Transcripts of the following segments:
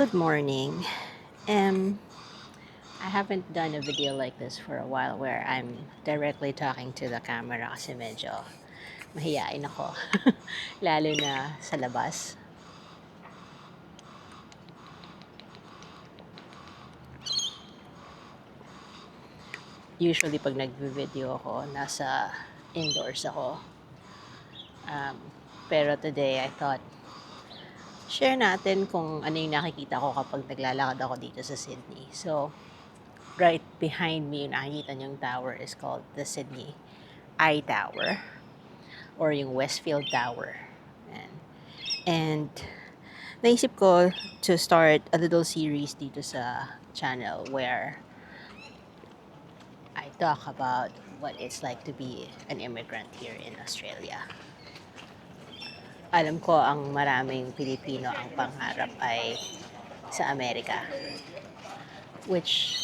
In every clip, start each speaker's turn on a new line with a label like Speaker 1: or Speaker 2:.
Speaker 1: Good morning. Um, I haven't done a video like this for a while where I'm directly talking to the camera kasi medyo mahiyain ako. Lalo na sa labas. Usually pag nag-video ako, nasa indoors ako. Um, pero today I thought, share natin kung ano yung nakikita ko kapag naglalakad ako dito sa Sydney. So, right behind me, yung nakikita niyong tower is called the Sydney Eye Tower or yung Westfield Tower. And, and naisip ko to start a little series dito sa channel where I talk about what it's like to be an immigrant here in Australia. Alam ko ang maraming Pilipino ang pangarap ay sa Amerika, which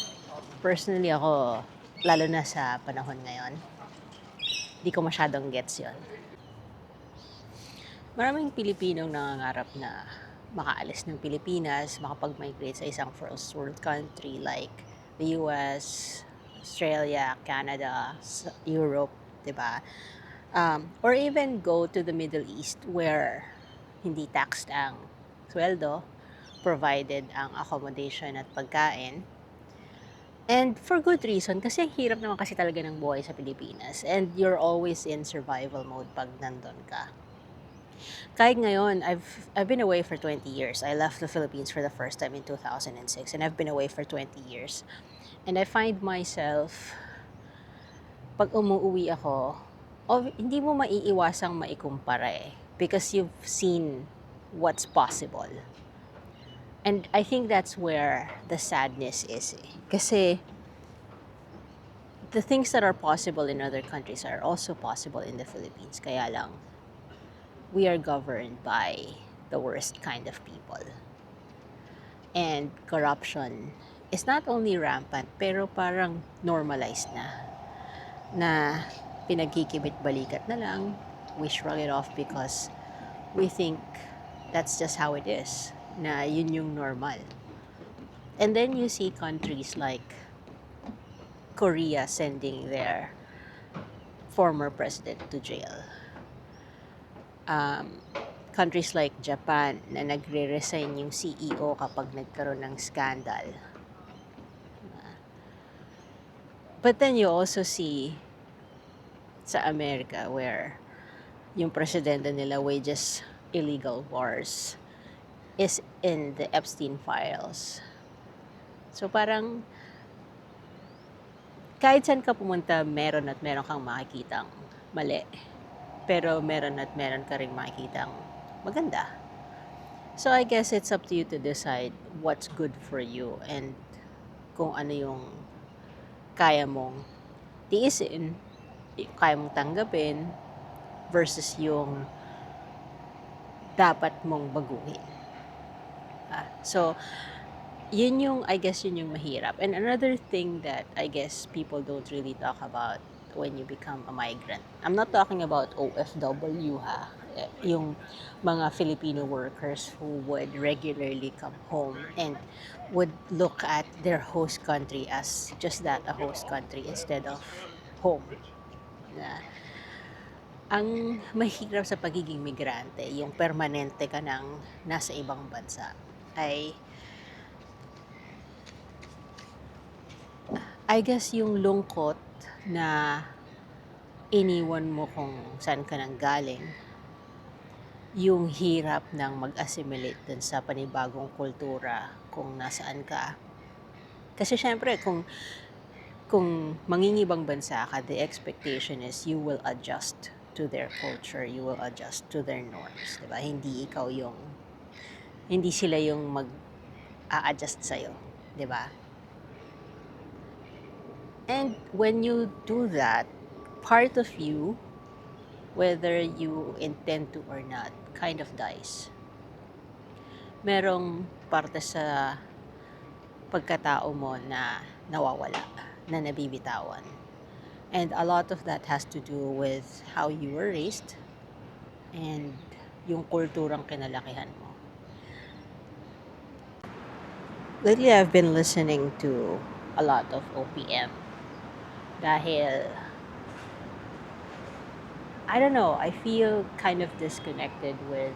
Speaker 1: personally ako, lalo na sa panahon ngayon, di ko masyadong gets yon. Maraming Pilipinong nangangarap na makaalis ng Pilipinas, makapag-migrate sa isang first world country like the US, Australia, Canada, Europe, 'di ba? Or even go to the Middle East where hindi taxed ang sweldo, provided ang accommodation at pagkain. And for good reason, kasi ang hirap naman kasi talaga ng buhay sa Pilipinas. And you're always in survival mode pag nandun ka. Kahit ngayon, I've been away for 20 years. I left the Philippines for the first time in 2006 and I've been away for 20 years. And I find myself, pag umuwi ako, hindi mo maiiwasang maikumpara eh. Because you've seen what's possible. And I think that's where the sadness is eh. Kasi the things that are possible in other countries are also possible in the Philippines. Kaya lang, we are governed by the worst kind of people. And corruption is not only rampant, pero parang normalized na pinagkikibit-balikat na lang, we shrug it off because we think that's just how it is, na yun yung normal. And then you see countries like Korea sending their former president to jail. Countries like Japan na nagre-resign yung CEO kapag nagkaroon ng scandal. But then you also see sa Amerika where yung presidente nila wages illegal wars is in the Epstein files. So parang kahit saan ka pumunta, meron at meron kang makikitang mali. Pero meron at meron ka rin makikitang maganda. So I guess it's up to you to decide what's good for you and kung ano yung kaya mong tiisin, kaya mong tanggapin versus yung dapat mong baguhin. So, yun yung, I guess, yun yung mahirap. And another thing that I guess people don't really talk about when you become a migrant. I'm not talking about OFW ha. Yung mga Filipino workers who would regularly come home and would look at their host country as just that, a host country instead of home. Na, ang mahirap sa pagiging migrante, yung permanente ka nang nasa ibang bansa, ay I guess yung lungkot na iniwan mo kung saan ka nang galing, yung hirap ng mag-assimilate dun sa panibagong kultura kung nasaan ka. Kasi syempre, kung mangingibang bansa ka, the expectation is you will adjust to their culture, you will adjust to their norms, diba? Hindi sila yung mag-a-adjust sa'yo, diba? And when you do that, part of you, whether you intend to or not, kind of dies. Merong parte sa pagkatao mo na nawawala, na nabibitawan. And a lot of that has to do with how you were raised and yung kulturang kinalakihan mo. lately I've been listening to a lot of OPM dahil, I don't know, I feel kind of disconnected with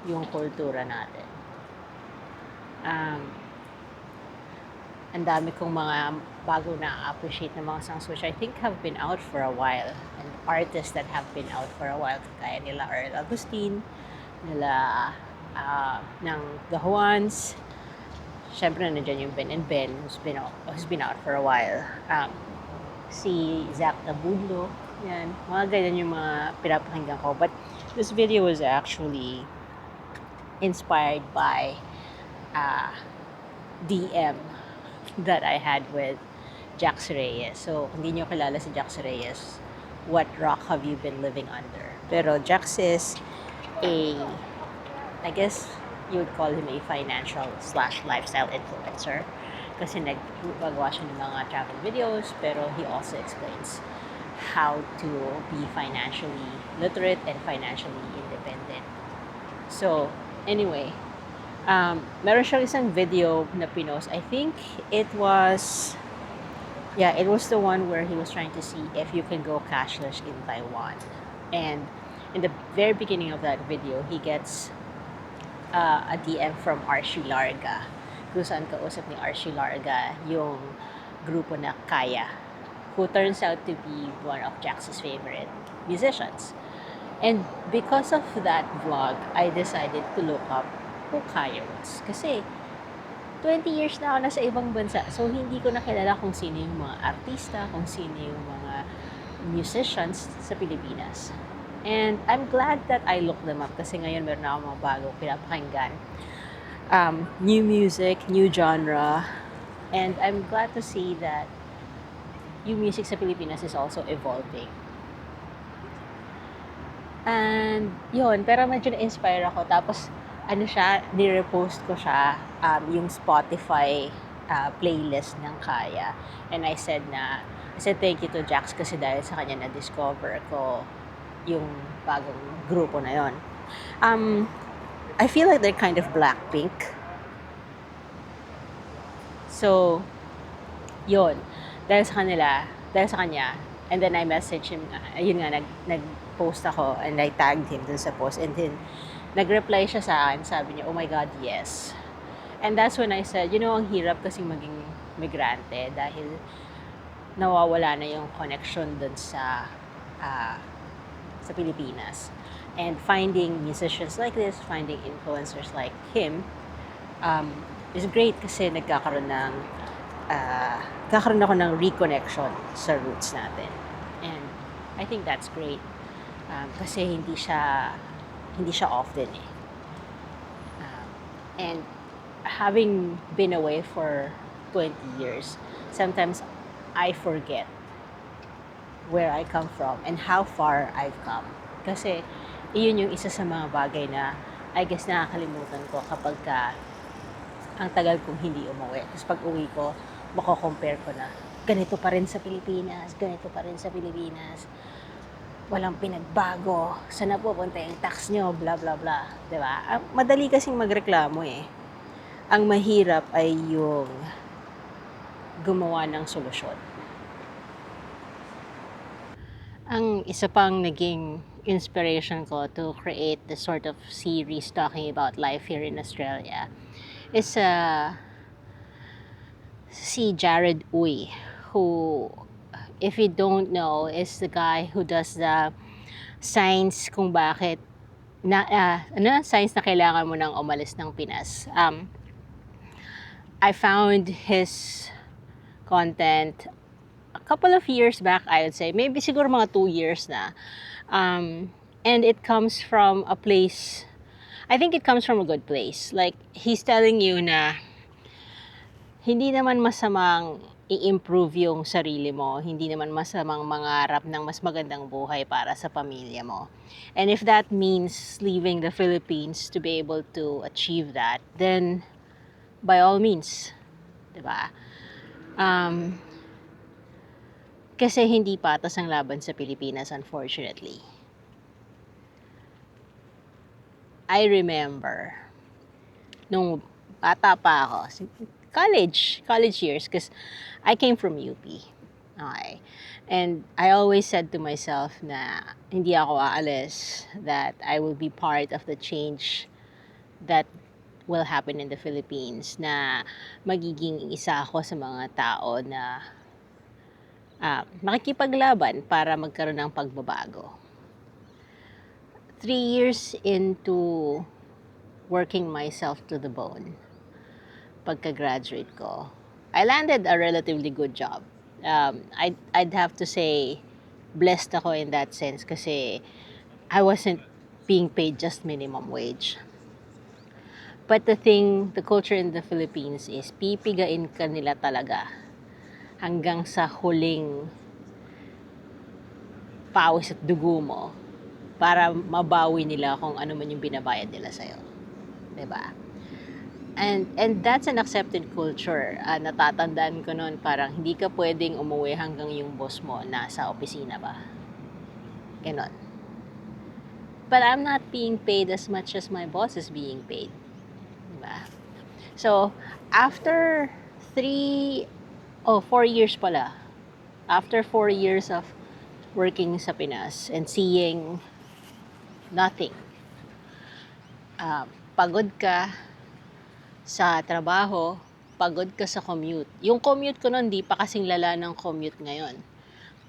Speaker 1: yung kultura natin. Um, ang dami kong mga bago na-appreciate na mga songs which I think have been out for a while, and artists that have been out for a while kaya nila Earl Agustin, nila ng The Juans, syempre nandiyan yung Ben and Ben who's been out for a while. Si Zach Tabudlo, yan, mga ganyan yung mga pinapakinggan ko. But this video was actually inspired by DM that I had with Jax Reyes. So, kung hindi nyo kilala si Jax Reyes, what rock have you been living under? Pero Jax is a, I guess you would call him a financial slash lifestyle influencer. Kasi nagagawa siya ng mga travel videos, pero he also explains how to be financially literate and financially independent. So, anyway, meron siyang isang video na pinost. I think it was the one where he was trying to see if you can go cashless in Taiwan. And in the very beginning of that video, he gets a DM from Archie Larga, kung saan kausap ni Archie Larga yung grupo na Kaya, who turns out to be one of Jax's favorite musicians. And because of that vlog, I decided to look up who Kaya was. Kasi 20 years na ako nasa ibang bansa. So, hindi ko nakilala kung sino yung mga artista, kung sino yung mga musicians sa Pilipinas. And I'm glad that I looked them up kasi ngayon meron na ako mga bagong pinapakinggan. New music, new genre. And I'm glad to see that yung music sa Pilipinas is also evolving. And yun, pero medyo na-inspire ako. Tapos, ni-repost ko siya, yung Spotify playlist ng Kaya. And I said thank you to Jax kasi dahil sa kanya na-discover ko yung bagong grupo na yon. I feel like they're kind of Blackpink. So, yun. Dahil sa kanya, and then I messaged him, yun nga, nag-post ako, and I tagged him dun sa post, and then, nag-reply siya sa akin, sabi niya, oh my God, yes. And that's when I said, ang hirap kasing maging migrante, dahil nawawala na yung connection dun sa Pilipinas. And finding musicians like this, finding influencers like him, is great kasi nagkakaroon ako ng reconnection sa roots natin. And I think that's great. Kasi hindi siya often eh. And having been away for 20 years, sometimes I forget where I come from and how far I've come. Kasi iyon yung isa sa mga bagay na I guess nakakalimutan ko kapag ang tagal kong hindi umuwi. Tapos pag uwi ko, mako-compare ko na ganito pa rin sa Pilipinas, walang pinagbago, saan na pupunta yung tax nyo, blah blah blah, diba? Madali kasing magreklamo eh. Ang mahirap ay yung gumawa ng solusyon. Ang isa pang naging inspiration ko to create this sort of series talking about life here in Australia is si Jared Uy, who, if you don't know, is the guy who does the signs kung bakit signs na kailangan mo nang umalis ng Pinas. I found his content a couple of years back, I would say. Maybe siguro mga 2 years na. And it comes from a place, I think it comes from a good place. Like, he's telling you na hindi naman masamang i-improve yung sarili mo. Hindi naman masamang mangarap ng mas magandang buhay para sa pamilya mo. And if that means leaving the Philippines to be able to achieve that, then by all means, diba? Kasi hindi patas ang laban sa Pilipinas, unfortunately. I remember nung Bata pa ako. College years, because I came from UP. Okay. And I always said to myself na hindi ako aalis, that I will be part of the change that will happen in the Philippines, na magiging isa ako sa mga tao na makikipaglaban para magkaroon ng pagbabago. 3 years into working myself to the bone, pagka-graduate ko, I landed a relatively good job. I'd have to say, blessed ako in that sense kasi I wasn't being paid just minimum wage. But the culture in the Philippines is pipigain ka nila talaga hanggang sa huling pawis at dugo mo para mabawi nila kung ano man yung binabayad nila sa'yo. Diba? And that's an accepted culture. Natatandaan ko noon, parang hindi ka pwedeng umuwi hanggang yung boss mo nasa opisina pa. Ganon. But I'm not being paid as much as my boss is being paid. Diba? So, after 4 years pala, after 4 years of working sa Pinas and seeing nothing, pagod ka sa trabaho, pagod ka sa commute. Yung commute ko noon, di pa kasing lala ng commute ngayon.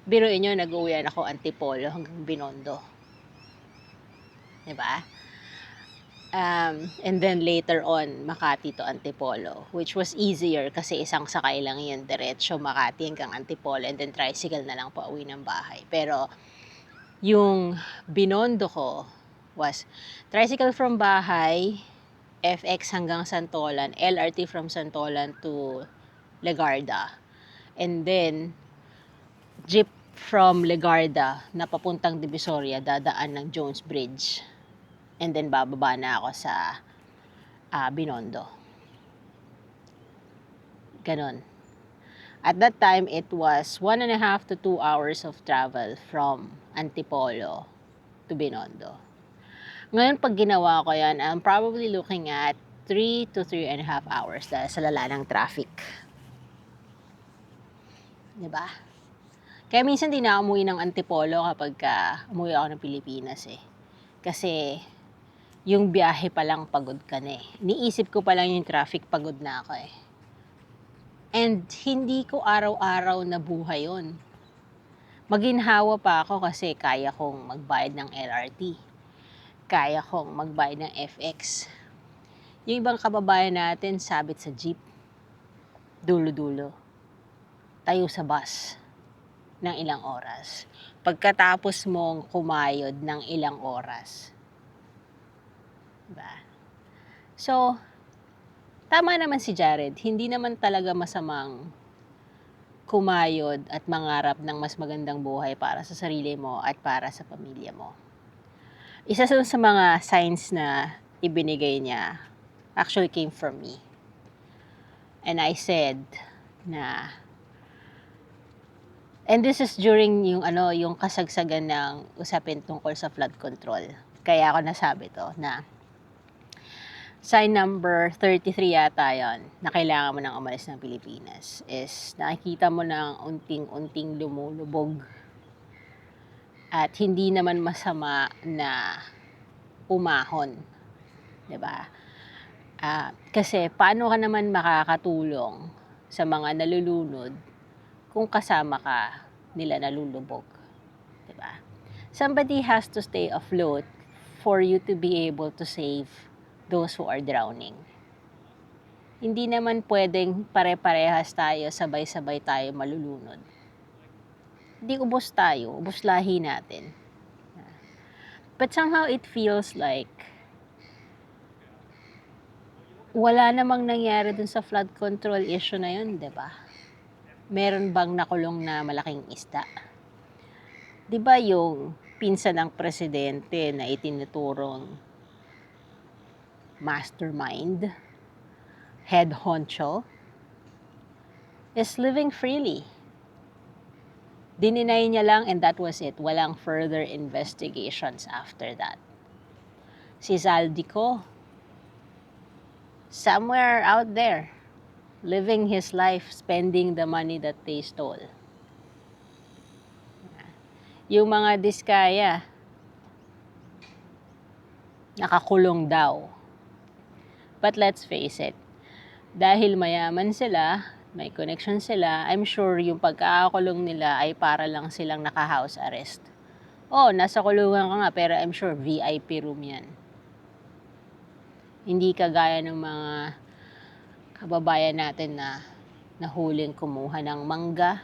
Speaker 1: Biruin nyo, nag-uwian ako Antipolo hanggang Binondo. Diba? And then later on, Makati to Antipolo, which was easier kasi isang sakay lang yun, diretso Makati hanggang Antipolo, and then tricycle na lang pa uwi ng bahay. Pero yung Binondo ko was tricycle from bahay, FX hanggang Santolan, LRT from Santolan to Legarda, and then jeep from Legarda na papuntang Divisoria, dadaan ng Jones Bridge, and then bababa na ako sa Binondo. Ganon. At that time, it was 1.5 to 2 hours of travel from Antipolo to Binondo. Ngayon, pag ginawa ko yan, I'm probably looking at 3 to 3.5 hours dahil sa lala ng traffic. Diba? Kaya minsan di na umuwi ng Antipolo kapag umuwi ako ng Pilipinas eh. Kasi yung biyahe pa lang pagod ka na eh. Niisip ko pa lang yung traffic, pagod na ako eh. And hindi ko araw-araw na buhay yun. Maginhawa pa ako kasi kaya kong magbayad ng LRT. Kaya kong magbayad ng FX. Yung ibang kababayan natin, sabit sa jeep, dulo-dulo, tayo sa bus ng ilang oras. Pagkatapos mong kumayod ng ilang oras. Diba? So, tama naman si Jared. Hindi naman talaga masamang kumayod at mangarap ng mas magandang buhay para sa sarili mo at para sa pamilya mo. Isa sa mga signs na ibinigay niya actually came from me. And I said na, and this is during yung kasagsagan ng usapin tungkol sa flood control. Kaya ako nasabi to na sign number 33 yata yon na kailangan mo nang umalis ng Pilipinas is nakikita mo na unting-unting lumulubog. At hindi naman masama na umahon. 'Di ba? Kasi paano ka naman makakatulong sa mga nalulunod kung kasama ka nila nalulubog? 'Di ba? Somebody has to stay afloat for you to be able to save those who are drowning. Hindi naman pwedeng pare-parehas tayo, sabay-sabay tayo malulunod. Hindi ubos tayo, ubos lahi natin. But somehow it feels like wala namang nangyari dun sa flood control issue na yun, di ba? Meron bang nakulong na malaking isda? Di ba yung pinsan ng presidente na itinuturong mastermind, head honcho, is living freely. Dininay niya lang and that was it. Walang further investigations after that. Si Zaldico, somewhere out there, living his life, spending the money that they stole. Yung mga diskaya, nakakulong daw. But let's face it, dahil mayaman sila, may connection sila, I'm sure yung pagkakakulong nila ay para lang silang naka-house arrest. Oh, nasa kulungan ka nga, pero I'm sure VIP room yan. Hindi kagaya ng mga kababayan natin na nahuling kumuha ng mangga,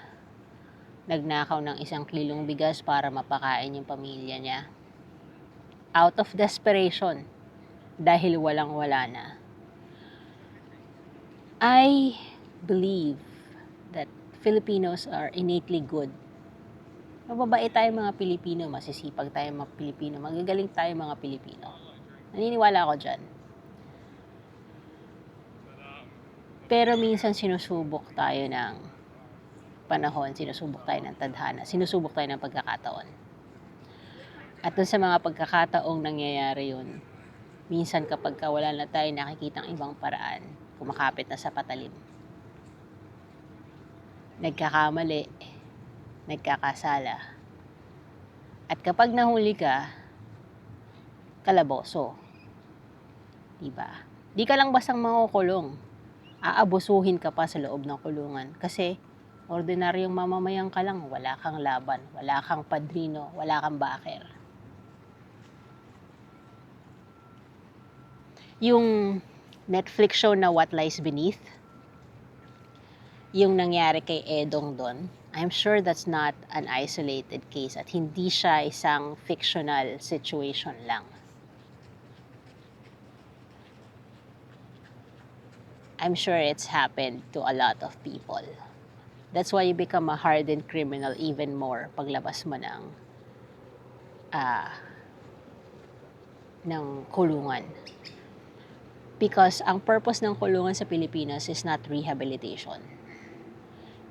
Speaker 1: nagnakaw ng 1 kilong bigas para mapakain yung pamilya niya. Out of desperation, dahil walang-wala na. I believe that Filipinos are innately good. Mababait tayo mga Pilipino, masisipag tayo mga Pilipino, magagaling tayo mga Pilipino. Naniniwala ako dyan. Pero minsan sinusubok tayo ng panahon, sinusubok tayo ng tadhana, sinusubok tayo ng pagkakataon. At dun sa mga pagkakataong nangyayari yun, minsan kapag wala na tayo nakikitang ibang paraan, kumakapit na sa patalim. Nagkakamali, nagkakasala. At kapag nahuli ka, kalaboso. Diba? Di ka lang basang makukulong. Aabusuhin ka pa sa loob ng kulungan. Kasi, ordinaryong mamamayan ka lang. Wala kang laban, wala kang padrino, wala kang baker. Yung Netflix show na What Lies Beneath, yung nangyari kay Edong doon, I'm sure that's not an isolated case at hindi siya isang fictional situation lang. I'm sure it's happened to a lot of people. That's why you become a hardened criminal even more paglabas mo ng kulungan. Because ang purpose ng kulungan sa Pilipinas is not rehabilitation.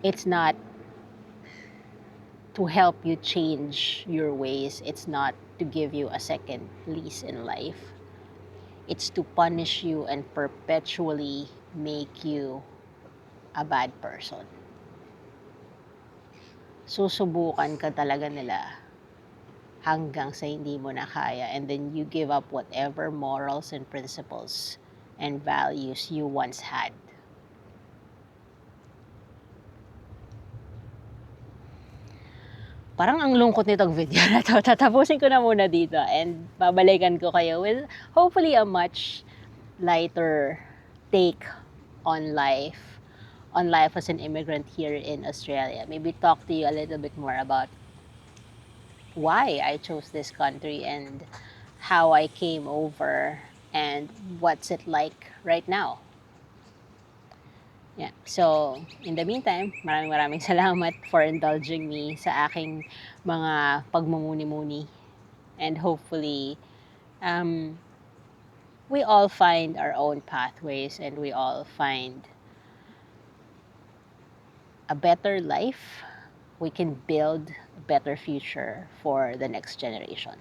Speaker 1: It's not to help you change your ways. It's not to give you a second lease in life. It's to punish you and perpetually make you a bad person. Susubukan ka talaga nila hanggang sa hindi mo na kaya, and then you give up whatever morals and principles and values you once had. Parang ang lungkot nitong video na to. Tatapusin ko na muna dito and babalikan ko kayo with hopefully a much lighter take on life as an immigrant here in Australia. Maybe talk to you a little bit more about why I chose this country and how I came over and what's it like right now. Yeah. So, in the meantime, maraming salamat for indulging me sa aking mga pagmumuni-muni. And hopefully, we all find our own pathways and we all find a better life. We can build a better future for the next generation.